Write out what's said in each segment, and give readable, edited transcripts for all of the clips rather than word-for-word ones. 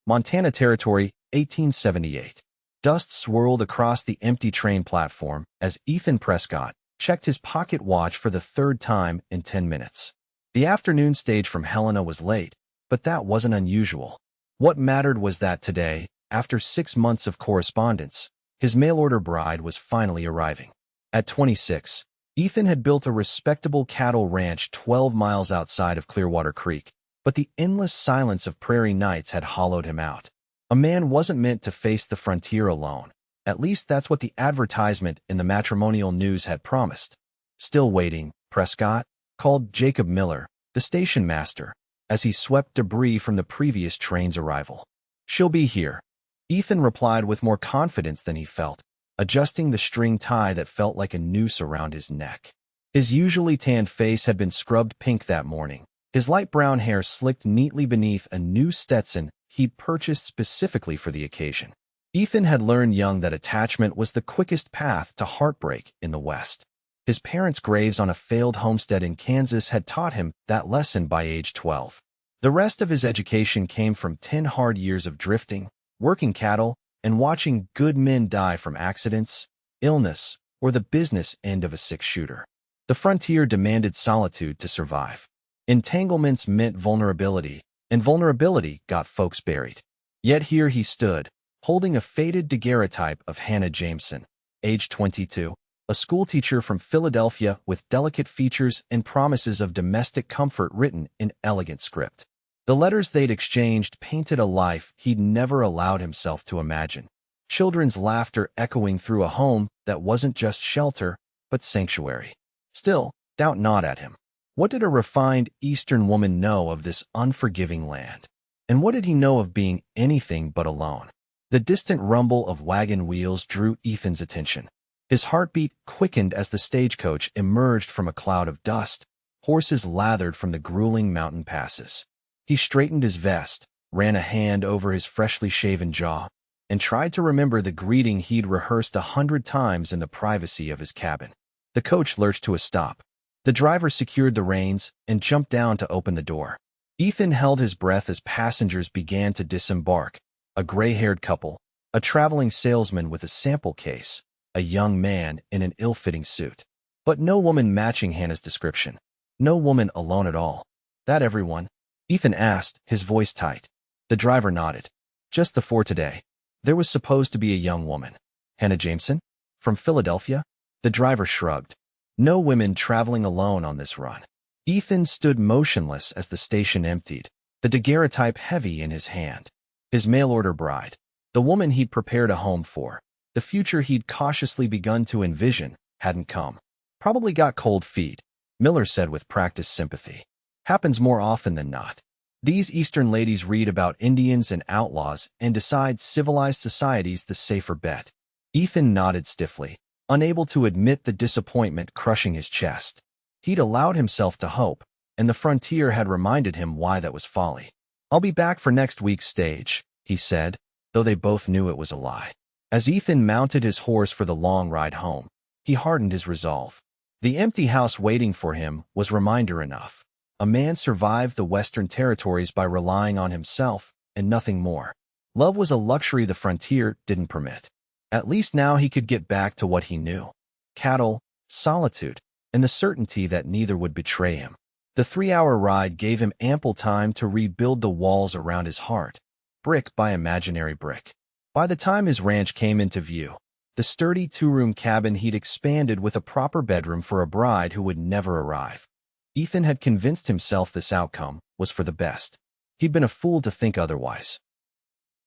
Montana Territory, 1878. Dust swirled across the empty train platform as Ethan Prescott checked his pocket watch for the third time in 10 minutes. The afternoon stage from Helena was late, but that wasn't unusual. What mattered was that today, after 6 months of correspondence, his mail-order bride was finally arriving. At 26, Ethan had built a respectable cattle ranch 12 miles outside of Clearwater Creek, but the endless silence of prairie nights had hollowed him out. A man wasn't meant to face the frontier alone. At least that's what the advertisement in the matrimonial news had promised. Still waiting, Prescott called Jacob Miller, the station master, as he swept debris from the previous train's arrival. "She'll be here," Ethan replied with more confidence than he felt, adjusting the string tie that felt like a noose around his neck. His usually tanned face had been scrubbed pink that morning, his light brown hair slicked neatly beneath a new Stetson he'd purchased specifically for the occasion. Ethan had learned young that attachment was the quickest path to heartbreak in the West. His parents' graves on a failed homestead in Kansas had taught him that lesson by age 12. The rest of his education came from 10 hard years of drifting, working cattle, and watching good men die from accidents, illness, or the business end of a six-shooter. The frontier demanded solitude to survive. Entanglements meant vulnerability, and vulnerability got folks buried. Yet here he stood, holding a faded daguerreotype of Hannah Jameson, age 22, a schoolteacher from Philadelphia with delicate features and promises of domestic comfort written in elegant script. The letters they'd exchanged painted a life he'd never allowed himself to imagine. Children's laughter echoing through a home that wasn't just shelter, but sanctuary. Still, doubt not at him. What did a refined Eastern woman know of this unforgiving land? And what did he know of being anything but alone? The distant rumble of wagon wheels drew Ethan's attention. His heartbeat quickened as the stagecoach emerged from a cloud of dust. Horses lathered from the grueling mountain passes. He straightened his vest, ran a hand over his freshly shaven jaw, and tried to remember the greeting he'd rehearsed 100 times in the privacy of his cabin. The coach lurched to a stop. The driver secured the reins and jumped down to open the door. Ethan held his breath as passengers began to disembark. A gray-haired couple, a traveling salesman with a sample case, a young man in an ill-fitting suit. But no woman matching Hannah's description. No woman alone at all. "That everyone?" Ethan asked, his voice tight. The driver nodded. "Just the 4 today. There was supposed to be a young woman." "Hannah Jameson? From Philadelphia?" The driver shrugged. "No women traveling alone on this run." Ethan stood motionless as the station emptied, the daguerreotype heavy in his hand. His mail-order bride, the woman he'd prepared a home for, the future he'd cautiously begun to envision, hadn't come. "Probably got cold feet," Miller said with practiced sympathy. "Happens more often than not. These Eastern ladies read about Indians and outlaws and decide civilized society's the safer bet." Ethan nodded stiffly, unable to admit the disappointment crushing his chest. He'd allowed himself to hope, and the frontier had reminded him why that was folly. "I'll be back for next week's stage," he said, though they both knew it was a lie. As Ethan mounted his horse for the long ride home, he hardened his resolve. The empty house waiting for him was reminder enough. A man survived the Western Territories by relying on himself and nothing more. Love was a luxury the frontier didn't permit. At least now he could get back to what he knew: cattle, solitude, and the certainty that neither would betray him. The 3-hour ride gave him ample time to rebuild the walls around his heart, brick by imaginary brick. By the time his ranch came into view, the sturdy 2-room cabin he'd expanded with a proper bedroom for a bride who would never arrive. Ethan had convinced himself this outcome was for the best. He'd been a fool to think otherwise.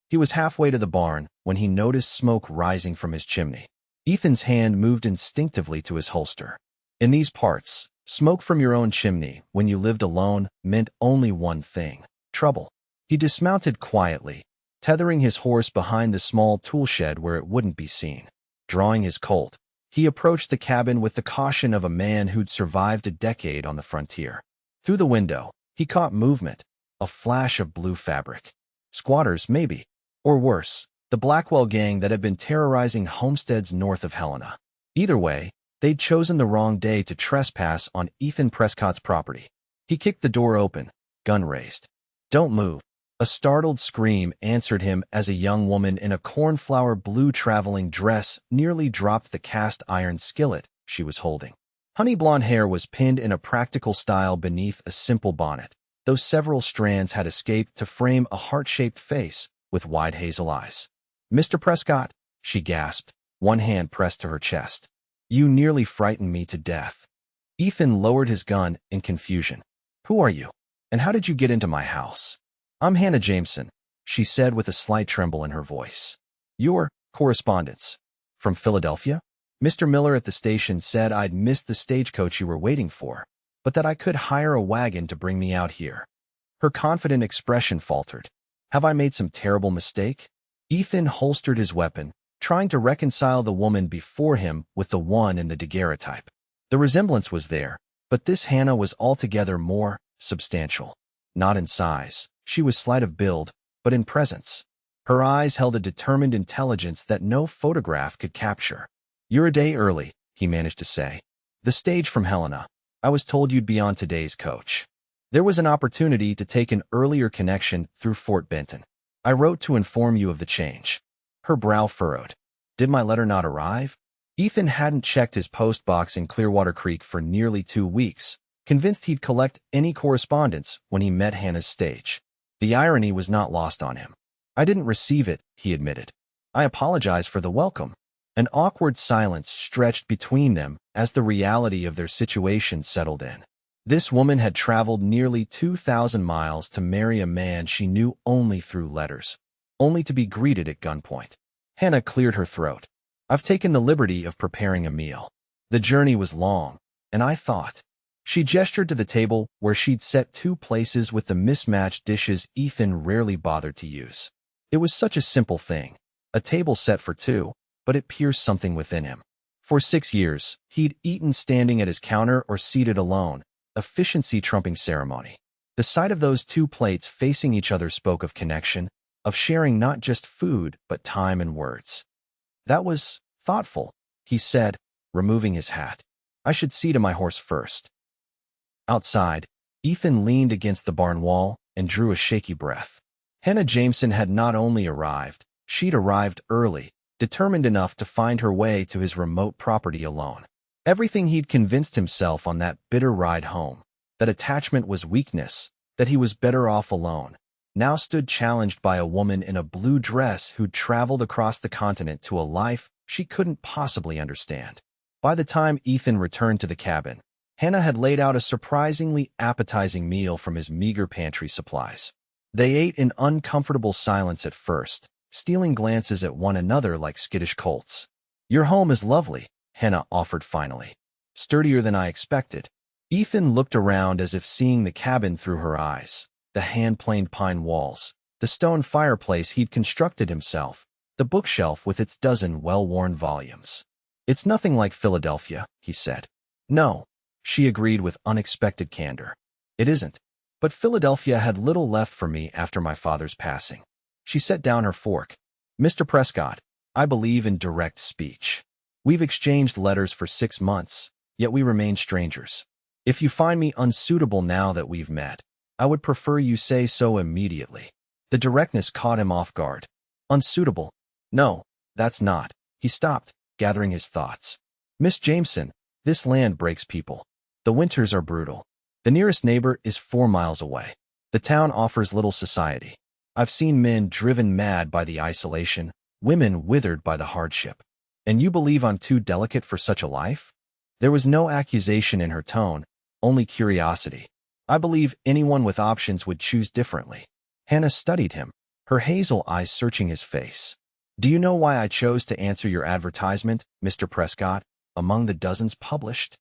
He was halfway to the barn when he noticed smoke rising from his chimney. Ethan's hand moved instinctively to his holster. In these parts, smoke from your own chimney when you lived alone meant only one thing: trouble. He dismounted quietly, tethering his horse behind the small tool shed where it wouldn't be seen. Drawing his Colt, he approached the cabin with the caution of a man who'd survived a decade on the frontier. Through the window, he caught movement, a flash of blue fabric. Squatters, maybe. Or worse, the Blackwell gang that had been terrorizing homesteads north of Helena. Either way, they'd chosen the wrong day to trespass on Ethan Prescott's property. He kicked the door open, gun raised. "Don't move," A startled scream answered him as a young woman in a cornflower blue traveling dress nearly dropped the cast iron skillet she was holding. Honey blonde hair was pinned in a practical style beneath a simple bonnet, though several strands had escaped to frame a heart-shaped face with wide hazel eyes. "Mr. Prescott," she gasped, one hand pressed to her chest. "You nearly frightened me to death." Ethan lowered his gun in confusion. "Who are you? And how did you get into my house?" "I'm Hannah Jameson," she said with a slight tremble in her voice. "Your correspondence? From Philadelphia? Mr. Miller at the station said I'd missed the stagecoach you were waiting for, but that I could hire a wagon to bring me out here." Her confident expression faltered. "Have I made some terrible mistake?" Ethan holstered his weapon, trying to reconcile the woman before him with the one in the daguerreotype. The resemblance was there, but this Hannah was altogether more substantial. Not in size, she was slight of build, but in presence. Her eyes held a determined intelligence that no photograph could capture. "You're a day early," he managed to say. "The stage from Helena. I was told you'd be on today's coach. There was an opportunity to take an earlier connection through Fort Benton. I wrote to inform you of the change." Her brow furrowed. "Did my letter not arrive?" Ethan hadn't checked his postbox in Clearwater Creek for nearly 2 weeks, convinced he'd collect any correspondence when he met Hannah's stage. The irony was not lost on him. "I didn't receive it," he admitted. "I apologize for the welcome." An awkward silence stretched between them as the reality of their situation settled in. This woman had traveled nearly 2,000 miles to marry a man she knew only through letters, only to be greeted at gunpoint. Hannah cleared her throat. "I've taken the liberty of preparing a meal. The journey was long, and I thought—" She gestured to the table where she'd set 2 places with the mismatched dishes Ethan rarely bothered to use. It was such a simple thing, a table set for 2, but it pierced something within him. For 6 years, he'd eaten standing at his counter or seated alone, efficiency trumping ceremony. The sight of those 2 plates facing each other spoke of connection, of sharing not just food, but time and words. "That was thoughtful," he said, removing his hat. "I should see to my horse first." Outside, Ethan leaned against the barn wall and drew a shaky breath. Hannah Jameson had not only arrived, she'd arrived early, determined enough to find her way to his remote property alone. Everything he'd convinced himself on that bitter ride home, that attachment was weakness, that he was better off alone, now stood challenged by a woman in a blue dress who'd traveled across the continent to a life she couldn't possibly understand. By the time Ethan returned to the cabin, Hannah had laid out a surprisingly appetizing meal from his meager pantry supplies. They ate in uncomfortable silence at first, stealing glances at one another like skittish colts. "Your home is lovely," Hannah offered finally. "Sturdier than I expected." Ethan looked around as if seeing the cabin through her eyes. The hand-planed pine walls, the stone fireplace he'd constructed himself, the bookshelf with its dozen well-worn volumes. "It's nothing like Philadelphia," he said. "No," she agreed with unexpected candor. "It isn't. But Philadelphia had little left for me after my father's passing." She set down her fork. "Mr. Prescott, I believe in direct speech. We've exchanged letters for 6 months, yet we remain strangers. If you find me unsuitable now that we've met, I would prefer you say so immediately." The directness caught him off guard. "Unsuitable? No, that's not." He stopped, gathering his thoughts. "Miss Jameson, this land breaks people. The winters are brutal. The nearest neighbor is 4 miles away. The town offers little society. I've seen men driven mad by the isolation, women withered by the hardship. And you believe I'm too delicate for such a life?" There was no accusation in her tone, only curiosity. "I believe anyone with options would choose differently." Hannah studied him, her hazel eyes searching his face. "Do you know why I chose to answer your advertisement, Mr. Prescott, among the dozens published?"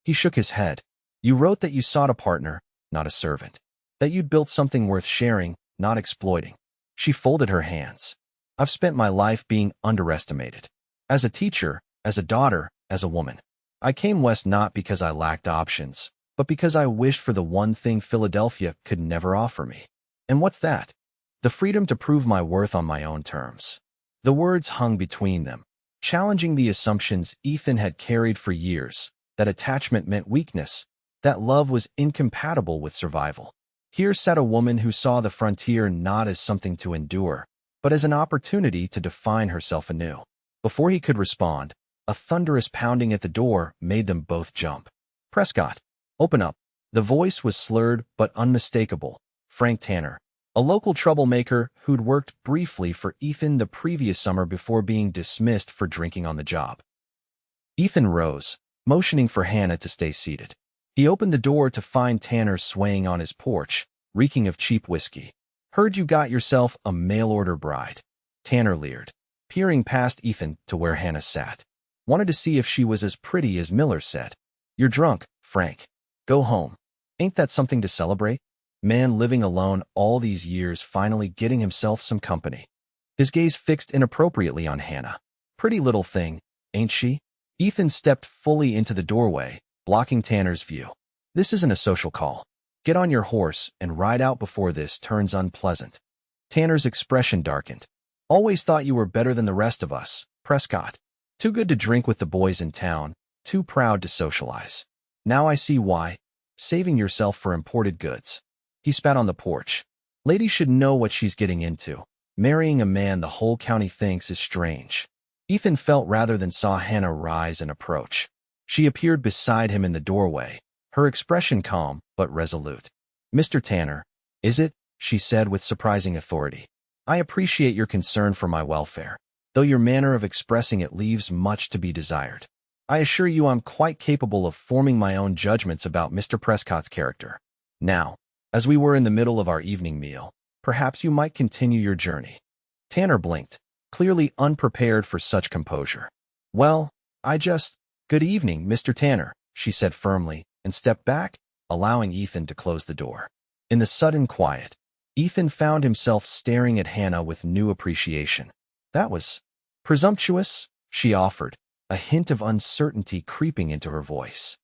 He shook his head. "You wrote that you sought a partner, not a servant. That you'd built something worth sharing, not exploiting." She folded her hands. "I've spent my life being underestimated. As a teacher, as a daughter, as a woman. I came west not because I lacked options, but because I wished for the one thing Philadelphia could never offer me. And what's that? The freedom to prove my worth on my own terms." The words hung between them, challenging the assumptions Ethan had carried for years, that attachment meant weakness, that love was incompatible with survival. Here sat a woman who saw the frontier not as something to endure, but as an opportunity to define herself anew. Before he could respond, a thunderous pounding at the door made them both jump. "Prescott, open up." The voice was slurred but unmistakable. Frank Tanner, a local troublemaker who'd worked briefly for Ethan the previous summer before being dismissed for drinking on the job. Ethan rose, motioning for Hannah to stay seated. He opened the door to find Tanner swaying on his porch, reeking of cheap whiskey. "Heard you got yourself a mail-order bride," Tanner leered, peering past Ethan to where Hannah sat. "Wanted to see if she was as pretty as Miller said." "You're drunk, Frank. Go home. Ain't that something to celebrate? Man living alone all these years finally getting himself some company." His gaze fixed inappropriately on Hannah. "Pretty little thing, ain't she?" Ethan stepped fully into the doorway, blocking Tanner's view. "This isn't a social call. Get on your horse and ride out before this turns unpleasant." Tanner's expression darkened. "Always thought you were better than the rest of us, Prescott. Too good to drink with the boys in town, too proud to socialize. Now I see why. Saving yourself for imported goods." He spat on the porch. "Lady should know what she's getting into. Marrying a man the whole county thinks is strange." Ethan felt rather than saw Hannah rise and approach. She appeared beside him in the doorway, her expression calm but resolute. "Mr. Tanner, is it?" she said with surprising authority. "I appreciate your concern for my welfare, though your manner of expressing it leaves much to be desired. I assure you I'm quite capable of forming my own judgments about Mr. Prescott's character. Now, as we were in the middle of our evening meal, perhaps you might continue your journey." Tanner blinked, clearly unprepared for such composure. "Well, good evening, Mr. Tanner," she said firmly, and stepped back, allowing Ethan to close the door. In the sudden quiet, Ethan found himself staring at Hannah with new appreciation. "That was presumptuous," she offered, a hint of uncertainty creeping into her voice.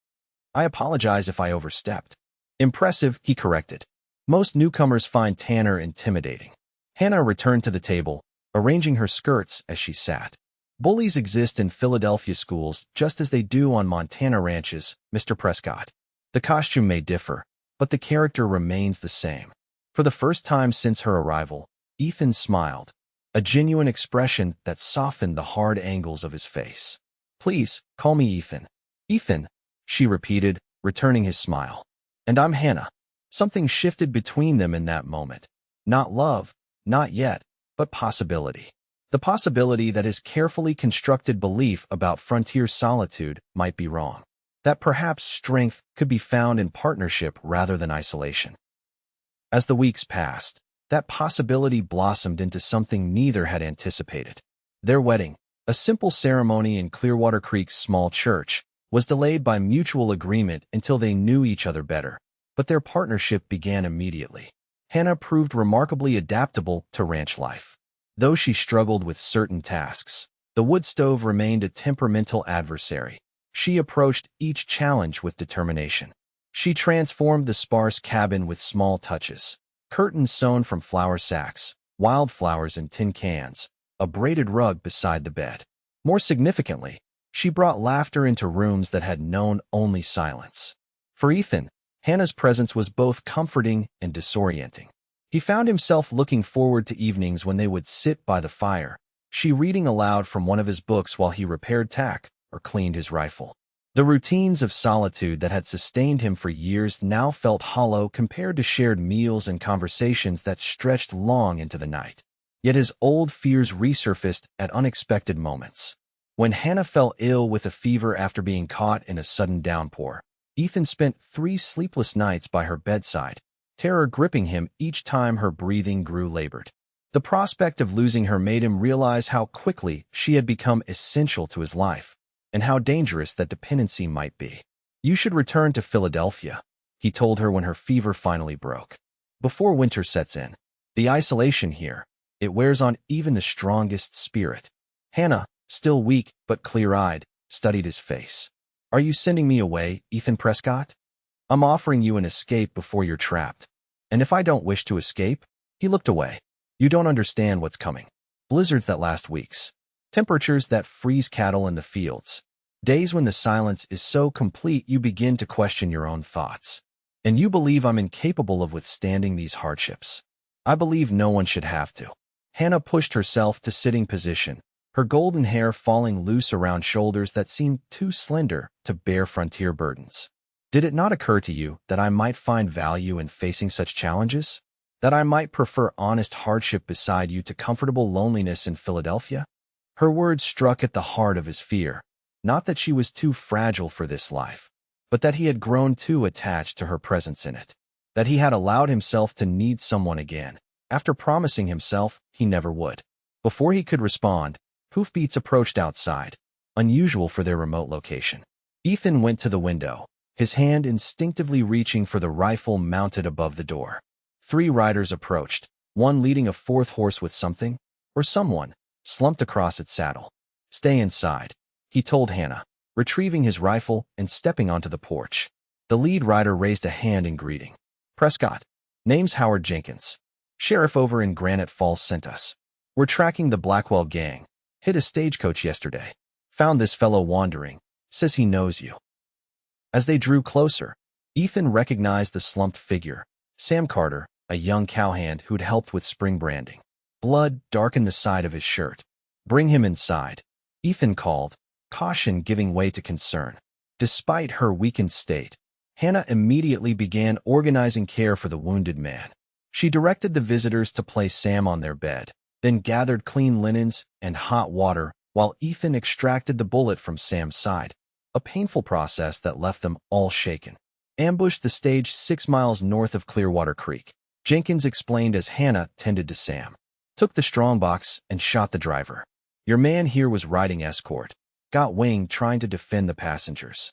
"I apologize if I overstepped." "Impressive," he corrected. "Most newcomers find Tanner intimidating." Hannah returned to the table, arranging her skirts as she sat. "Bullies exist in Philadelphia schools just as they do on Montana ranches, Mr. Prescott. The costume may differ, but the character remains the same." For the first time since her arrival, Ethan smiled, a genuine expression that softened the hard angles of his face. "Please, call me Ethan." "Ethan," she repeated, returning his smile. "And I'm Hannah." Something shifted between them in that moment. Not love, not yet, but possibility. The possibility that his carefully constructed belief about frontier solitude might be wrong. That perhaps strength could be found in partnership rather than isolation. As the weeks passed, that possibility blossomed into something neither had anticipated. Their wedding, a simple ceremony in Clearwater Creek's small church, was delayed by mutual agreement until they knew each other better, but their partnership began immediately. Hannah proved remarkably adaptable to ranch life. Though she struggled with certain tasks, the wood stove remained a temperamental adversary. She approached each challenge with determination. She transformed the sparse cabin with small touches: curtains sewn from flour sacks, wildflowers in tin cans, a braided rug beside the bed. More significantly, she brought laughter into rooms that had known only silence. For Ethan, Hannah's presence was both comforting and disorienting. He found himself looking forward to evenings when they would sit by the fire, she reading aloud from one of his books while he repaired tack or cleaned his rifle. The routines of solitude that had sustained him for years now felt hollow compared to shared meals and conversations that stretched long into the night. Yet his old fears resurfaced at unexpected moments. When Hannah fell ill with a fever after being caught in a sudden downpour, Ethan spent 3 sleepless nights by her bedside, terror gripping him each time her breathing grew labored. The prospect of losing her made him realize how quickly she had become essential to his life, and how dangerous that dependency might be. "You should return to Philadelphia," he told her when her fever finally broke. "Before winter sets in. The isolation here, it wears on even the strongest spirit." Hannah, still weak but clear-eyed, studied his face. "Are you sending me away, Ethan Prescott? I'm offering you an escape before you're trapped. And if I don't wish to escape?" He looked away. "You don't understand what's coming. Blizzards that last weeks. Temperatures that freeze cattle in the fields. Days when the silence is so complete you begin to question your own thoughts. And you believe I'm incapable of withstanding these hardships. I believe no one should have to. Hannah pushed herself to sitting position, her golden hair falling loose around shoulders that seemed too slender to bear frontier burdens. Did it not occur to you that I might find value in facing such challenges? That I might prefer honest hardship beside you to comfortable loneliness in Philadelphia? Her words struck at the heart of his fear, not that she was too fragile for this life, but that he had grown too attached to her presence in it, that he had allowed himself to need someone again, after promising himself he never would. Before he could respond, hoofbeats approached outside, unusual for their remote location. Ethan went to the window, his hand instinctively reaching for the rifle mounted above the door. 3 riders approached, one leading a 4th horse with something, or someone, slumped across its saddle. Stay inside, he told Hannah, retrieving his rifle and stepping onto the porch. The lead rider raised a hand in greeting. Prescott. Name's Howard Jenkins. Sheriff over in Granite Falls sent us. We're tracking the Blackwell gang. Hit a stagecoach yesterday. Found this fellow wandering. Says he knows you. As they drew closer, Ethan recognized the slumped figure, Sam Carter, a young cowhand who'd helped with spring branding. Blood darkened the side of his shirt. Bring him inside, Ethan called, caution giving way to concern. Despite her weakened state, Hannah immediately began organizing care for the wounded man. She directed the visitors to place Sam on their bed, then gathered clean linens and hot water while Ethan extracted the bullet from Sam's side, a painful process that left them all shaken. Ambushed the stage 6 miles north of Clearwater Creek, Jenkins explained as Hannah tended to Sam. Took the strongbox and shot the driver. Your man here was riding escort. Got winged trying to defend the passengers.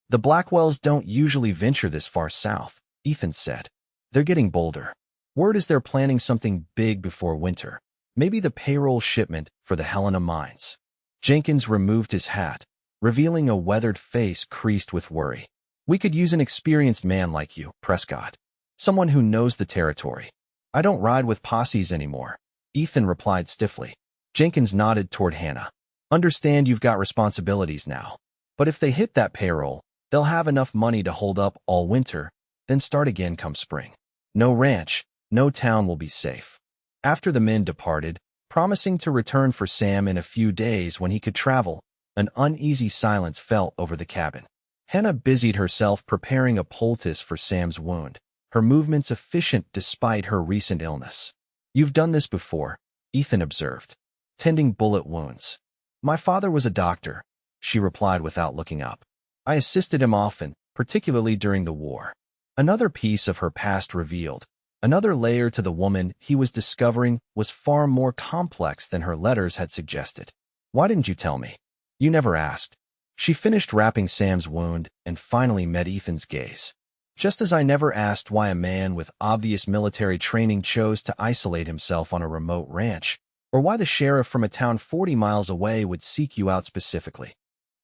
The Blackwells don't usually venture this far south, Ethan said. They're getting bolder. Word is they're planning something big before winter. Maybe the payroll shipment for the Helena mines. Jenkins removed his hat, revealing a weathered face creased with worry. We could use an experienced man like you, Prescott. Someone who knows the territory. I don't ride with posses anymore, Ethan replied stiffly. Jenkins nodded toward Hannah. Understand you've got responsibilities now. But if they hit that payroll, they'll have enough money to hold up all winter, then start again come spring. No ranch, no town will be safe. After the men departed, promising to return for Sam in a few days when he could travel, an uneasy silence fell over the cabin. Hannah busied herself preparing a poultice for Sam's wound, her movements efficient despite her recent illness. You've done this before, Ethan observed. Tending bullet wounds. My father was a doctor, she replied without looking up. I assisted him often, particularly during the war. Another piece of her past revealed. Another layer to the woman he was discovering was far more complex than her letters had suggested. Why didn't you tell me? You never asked. She finished wrapping Sam's wound and finally met Ethan's gaze. Just as I never asked why a man with obvious military training chose to isolate himself on a remote ranch, or why the sheriff from a town 40 miles away would seek you out specifically.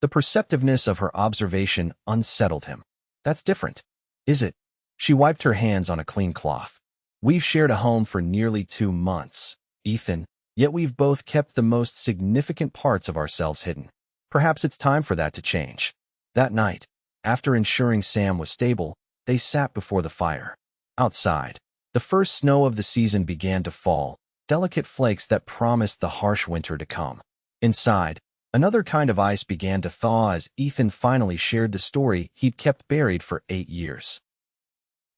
The perceptiveness of her observation unsettled him. That's different, is it? She wiped her hands on a clean cloth. We've shared a home for nearly 2 months, Ethan, yet we've both kept the most significant parts of ourselves hidden. Perhaps it's time for that to change. That night, after ensuring Sam was stable, they sat before the fire. Outside, the first snow of the season began to fall, delicate flakes that promised the harsh winter to come. Inside, another kind of ice began to thaw as Ethan finally shared the story he'd kept buried for 8 years.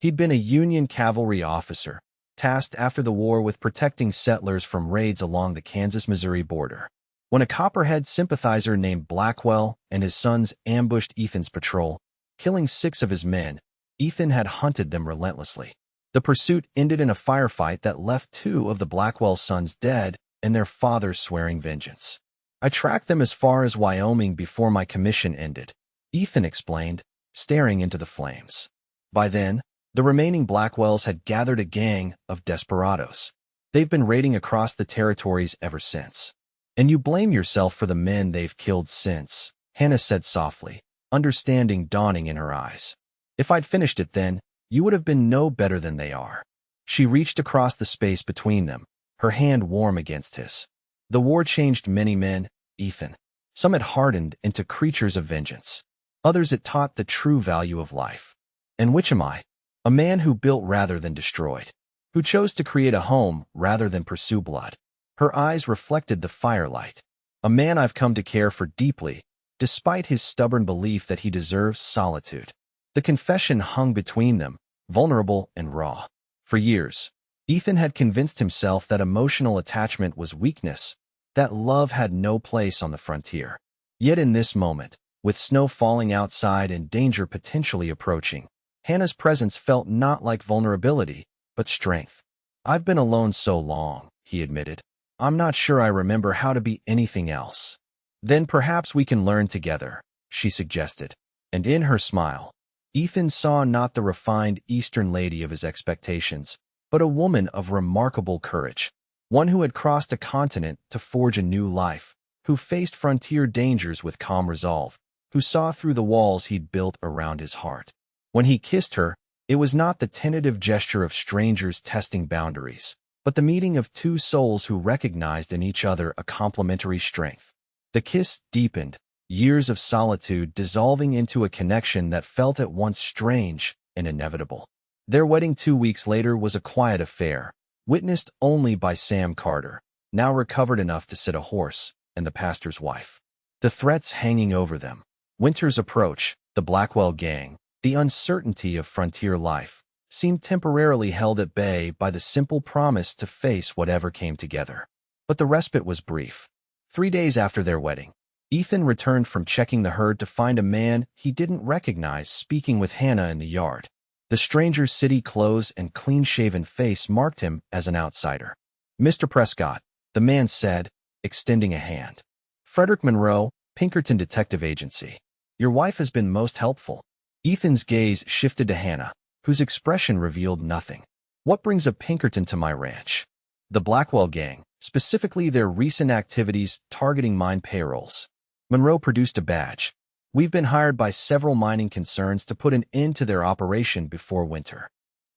He'd been a Union cavalry officer, tasked after the war with protecting settlers from raids along the Kansas-Missouri border. When a Copperhead sympathizer named Blackwell and his sons ambushed Ethan's patrol, killing 6 of his men, Ethan had hunted them relentlessly. The pursuit ended in a firefight that left 2 of the Blackwell sons dead and their father swearing vengeance. I tracked them as far as Wyoming before my commission ended, Ethan explained, staring into the flames. By then, the remaining Blackwells had gathered a gang of desperados. They've been raiding across the territories ever since. And you blame yourself for the men they've killed since, Hannah said softly, understanding dawning in her eyes. If I'd finished it then, you would have been no better than they are. She reached across the space between them, her hand warm against his. The war changed many men, Ethan. Some it hardened into creatures of vengeance. Others it taught the true value of life. And which am I? A man who built rather than destroyed, who chose to create a home rather than pursue blood. Her eyes reflected the firelight. A man I've come to care for deeply, despite his stubborn belief that he deserves solitude. The confession hung between them, vulnerable and raw. For years, Ethan had convinced himself that emotional attachment was weakness, that love had no place on the frontier. Yet in this moment, with snow falling outside and danger potentially approaching, Hannah's presence felt not like vulnerability, but strength. "I've been alone so long," he admitted. "I'm not sure I remember how to be anything else." "Then perhaps we can learn together," she suggested. And in her smile, Ethan saw not the refined Eastern lady of his expectations, but a woman of remarkable courage, one who had crossed a continent to forge a new life, who faced frontier dangers with calm resolve, who saw through the walls he'd built around his heart. When he kissed her, it was not the tentative gesture of strangers testing boundaries, but the meeting of two souls who recognized in each other a complementary strength. The kiss deepened, years of solitude dissolving into a connection that felt at once strange and inevitable. Their wedding 2 weeks later was a quiet affair, witnessed only by Sam Carter, now recovered enough to sit a horse, and the pastor's wife. The threats hanging over them, winter's approach, the Blackwell gang, the uncertainty of frontier life, seemed temporarily held at bay by the simple promise to face whatever came together. But the respite was brief. 3 days after their wedding, Ethan returned from checking the herd to find a man he didn't recognize speaking with Hannah in the yard. The stranger's city clothes and clean-shaven face marked him as an outsider. "Mr. Prescott," the man said, extending a hand. "Frederick Monroe, Pinkerton Detective Agency. Your wife has been most helpful." Ethan's gaze shifted to Hannah, whose expression revealed nothing. "What brings a Pinkerton to my ranch?" "The Blackwell gang, specifically their recent activities targeting mine payrolls." Monroe produced a badge. "We've been hired by several mining concerns to put an end to their operation before winter."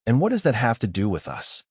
"And what does that have to do with us?"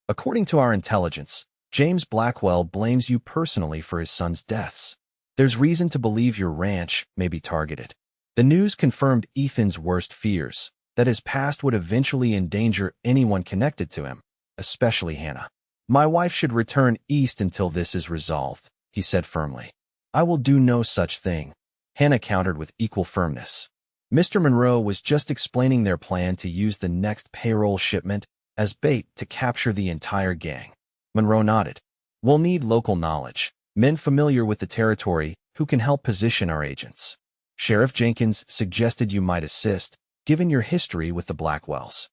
"According to our intelligence, James Blackwell blames you personally for his son's deaths. There's reason to believe your ranch may be targeted." The news confirmed Ethan's worst fears, that his past would eventually endanger anyone connected to him, especially Hannah. "My wife should return east until this is resolved," he said firmly. "I will do no such thing," Hannah countered with equal firmness. Mr. Monroe was just explaining their plan to use the next payroll shipment as bait to capture the entire gang. Monroe nodded. "We'll need local knowledge, men familiar with the territory who can help position our agents. Sheriff Jenkins suggested you might assist, given your history with the Blackwells."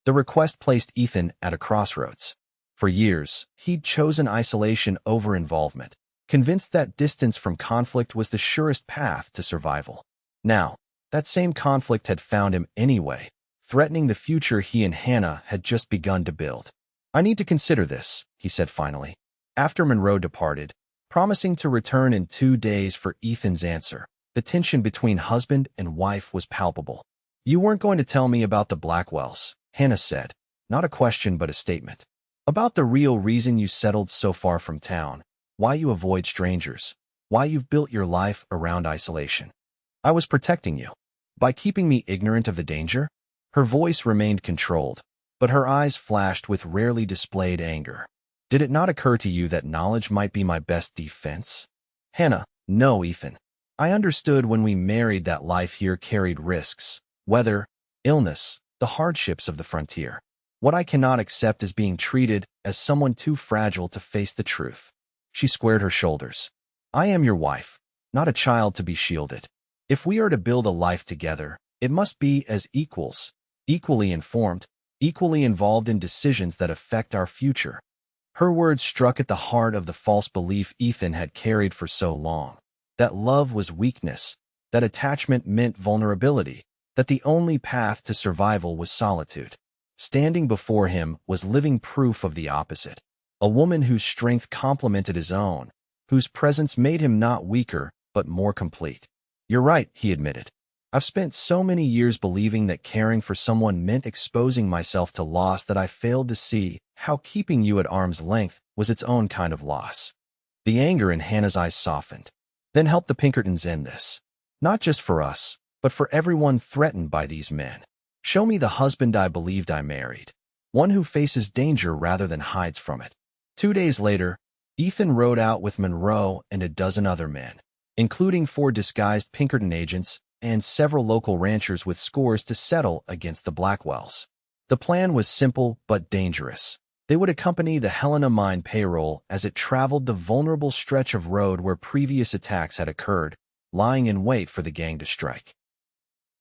The request placed Ethan at a crossroads. For years, he'd chosen isolation over involvement, convinced that distance from conflict was the surest path to survival. Now, that same conflict had found him anyway, threatening the future he and Hannah had just begun to build. "I need to consider this," he said finally, after Monroe departed, promising to return in 2 days for Ethan's answer. The tension between husband and wife was palpable. "You weren't going to tell me about the Blackwells," Hannah said, not a question but a statement. "About the real reason you settled so far from town, why you avoid strangers, why you've built your life around isolation." "I was protecting you. By keeping me ignorant of the danger?" Her voice remained controlled, but her eyes flashed with rarely displayed anger. "Did it not occur to you that knowledge might be my best defense?" "Hannah, no, Ethan. I understood when we married that life here carried risks, weather, illness, the hardships of the frontier. What I cannot accept is being treated as someone too fragile to face the truth." She squared her shoulders. "I am your wife, not a child to be shielded. If we are to build a life together, it must be as equals, equally informed, equally involved in decisions that affect our future." Her words struck at the heart of the false belief Ethan had carried for so long, that love was weakness, that attachment meant vulnerability, that the only path to survival was solitude. Standing before him was living proof of the opposite, a woman whose strength complemented his own, whose presence made him not weaker, but more complete. "You're right," he admitted. "I've spent so many years believing that caring for someone meant exposing myself to loss that I failed to see how keeping you at arm's length was its own kind of loss." The anger in Hannah's eyes softened. "Then help the Pinkertons end this. Not just for us, but for everyone threatened by these men." Show me the husband I believed I married. One who faces danger rather than hides from it. 2 days later, Ethan rode out with Monroe and a dozen other men, including 4 disguised Pinkerton agents and several local ranchers with scores to settle against the Blackwells. The plan was simple but dangerous. They would accompany the Helena mine payroll as it traveled the vulnerable stretch of road where previous attacks had occurred, lying in wait for the gang to strike.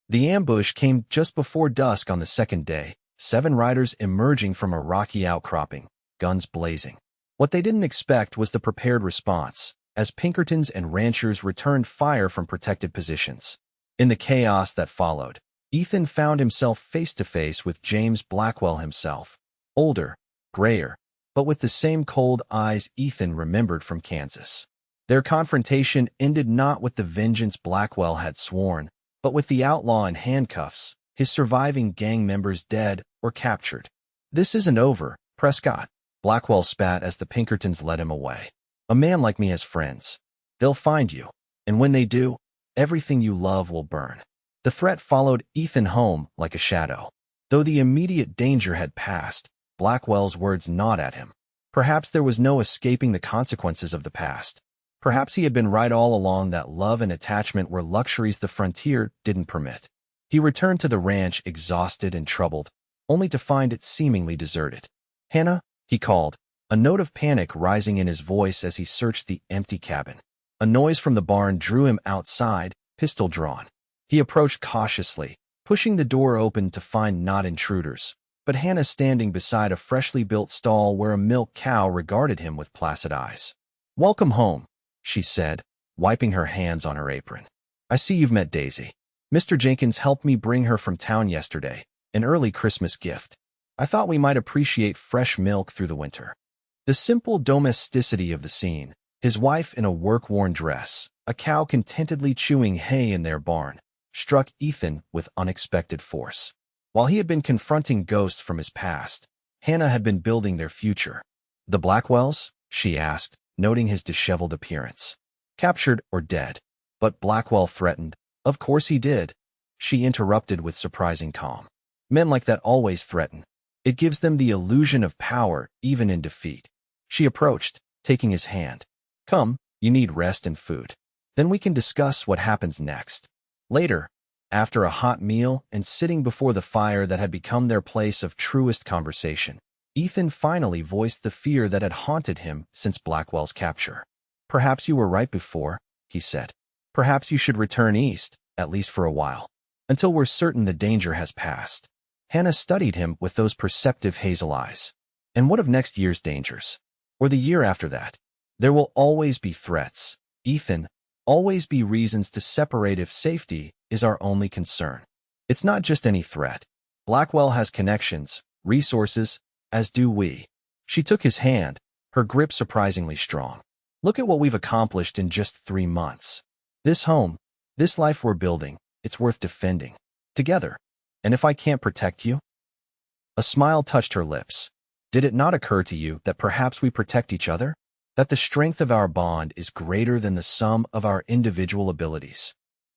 The ambush came just before dusk on the second day, 7 riders emerging from a rocky outcropping, guns blazing. What they didn't expect was the prepared response, as Pinkertons and ranchers returned fire from protected positions. In the chaos that followed, Ethan found himself face-to-face with James Blackwell himself, older, grayer, but with the same cold eyes Ethan remembered from Kansas. Their confrontation ended not with the vengeance Blackwell had sworn, but with the outlaw in handcuffs, his surviving gang members dead or captured. "This isn't over, Prescott," Blackwell spat as the Pinkertons led him away. "A man like me has friends. They'll find you, and when they do, everything you love will burn." The threat followed Ethan home like a shadow. Though the immediate danger had passed, Blackwell's words gnawed at him. Perhaps there was no escaping the consequences of the past. Perhaps he had been right all along that love and attachment were luxuries the frontier didn't permit. He returned to the ranch exhausted and troubled, only to find it seemingly deserted. "Hannah," he called, a note of panic rising in his voice as he searched the empty cabin. A noise from the barn drew him outside, pistol drawn. He approached cautiously, pushing the door open to find not intruders, but Hannah standing beside a freshly built stall where a milk cow regarded him with placid eyes. "Welcome home," she said, wiping her hands on her apron. "I see you've met Daisy. Mr. Jenkins helped me bring her from town yesterday, an early Christmas gift. I thought we might appreciate fresh milk through the winter." The simple domesticity of the scene, his wife in a work-worn dress, a cow contentedly chewing hay in their barn, struck Ethan with unexpected force. While he had been confronting ghosts from his past, Hannah had been building their future. "The Blackwells?" she asked, noting his disheveled appearance. "Captured or dead?" But Blackwell threatened. "Of course he did," she interrupted with surprising calm. "Men like that always threaten. It gives them the illusion of power, even in defeat." She approached, taking his hand. "Come, you need rest and food. Then we can discuss what happens next." Later, after a hot meal and sitting before the fire that had become their place of truest conversation, Ethan finally voiced the fear that had haunted him since Blackwell's capture. "Perhaps you were right before," he said. "Perhaps you should return east, at least for a while, until we're certain the danger has passed." Hannah studied him with those perceptive hazel eyes. "And what of next year's dangers? Or the year after that? There will always be threats, Ethan, always be reasons to separate if safety is our only concern. It's not just any threat. Blackwell has connections, resources, as do we." She took his hand, her grip surprisingly strong. "Look at what we've accomplished in just 3 months. This home, this life we're building, it's worth defending. Together. And if I can't protect you?" A smile touched her lips. "Did it not occur to you that perhaps we protect each other? That the strength of our bond is greater than the sum of our individual abilities?"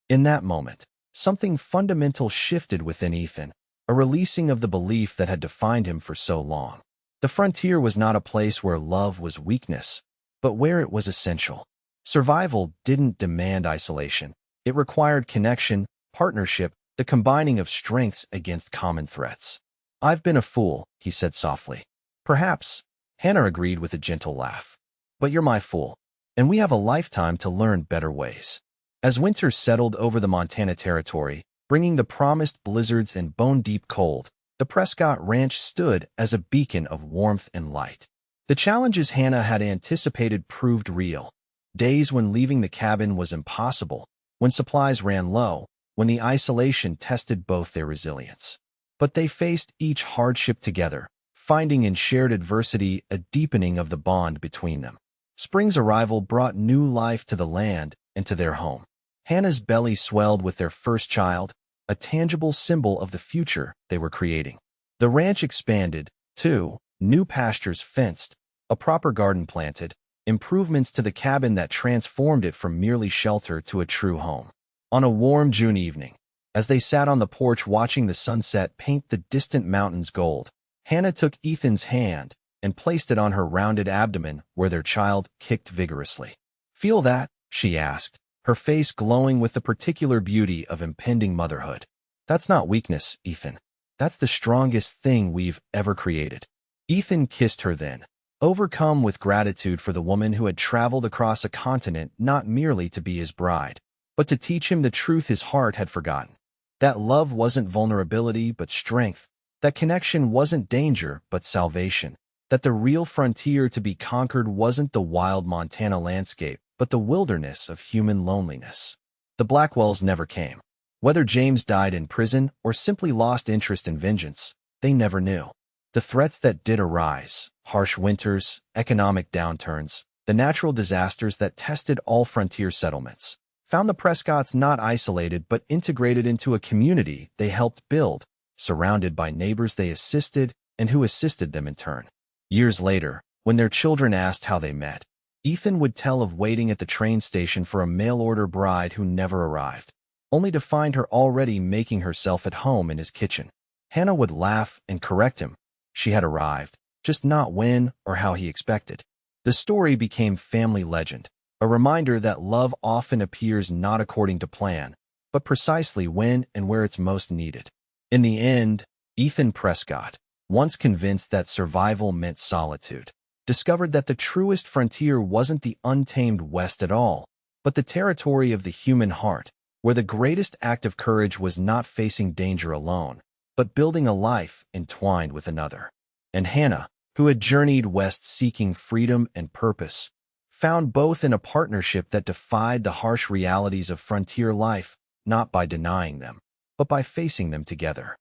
In that moment, something fundamental shifted within Ethan, a releasing of the belief that had defined him for so long. The frontier was not a place where love was weakness, but where it was essential. Survival didn't demand isolation. It required connection, partnership, the combining of strengths against common threats. "I've been a fool," he said softly. "Perhaps," Hannah agreed with a gentle laugh. "But you're my fool, and we have a lifetime to learn better ways." As winter settled over the Montana Territory, bringing the promised blizzards and bone-deep cold, the Prescott Ranch stood as a beacon of warmth and light. The challenges Hannah had anticipated proved real. Days when leaving the cabin was impossible, when supplies ran low, when the isolation tested both their resilience. But they faced each hardship together, finding in shared adversity a deepening of the bond between them. Spring's arrival brought new life to the land and to their home. Hannah's belly swelled with their first child, a tangible symbol of the future they were creating. The ranch expanded, too, new pastures fenced, a proper garden planted, improvements to the cabin that transformed it from merely shelter to a true home. On a warm June evening, As they sat on the porch watching the sunset paint the distant mountains gold, Hannah took Ethan's hand and placed it on her rounded abdomen where their child kicked vigorously. "Feel that?" she asked, her face glowing with the particular beauty of impending motherhood. "That's not weakness, Ethan. That's the strongest thing we've ever created." Ethan kissed her then, overcome with gratitude for the woman who had traveled across a continent not merely to be his bride, but to teach him the truth his heart had forgotten. That love wasn't vulnerability but strength, that connection wasn't danger but salvation, that the real frontier to be conquered wasn't the wild Montana landscape but the wilderness of human loneliness. The Blackwells never came. Whether James died in prison or simply lost interest in vengeance, they never knew. The threats that did arise, harsh winters, economic downturns, the natural disasters that tested all frontier settlements, found the Prescotts not isolated but integrated into a community they helped build, surrounded by neighbors they assisted and who assisted them in turn. Years later, when their children asked how they met, Ethan would tell of waiting at the train station for a mail-order bride who never arrived, only to find her already making herself at home in his kitchen. Hannah would laugh and correct him. She had arrived, just not when or how he expected. The story became family legend, a reminder that love often appears not according to plan, but precisely when and where it's most needed. In the end, Ethan Prescott, once convinced that survival meant solitude, discovered that the truest frontier wasn't the untamed West at all, but the territory of the human heart, where the greatest act of courage was not facing danger alone, but building a life entwined with another. And Hannah, who had journeyed west seeking freedom and purpose, found both in a partnership that defied the harsh realities of frontier life, not by denying them, but by facing them together.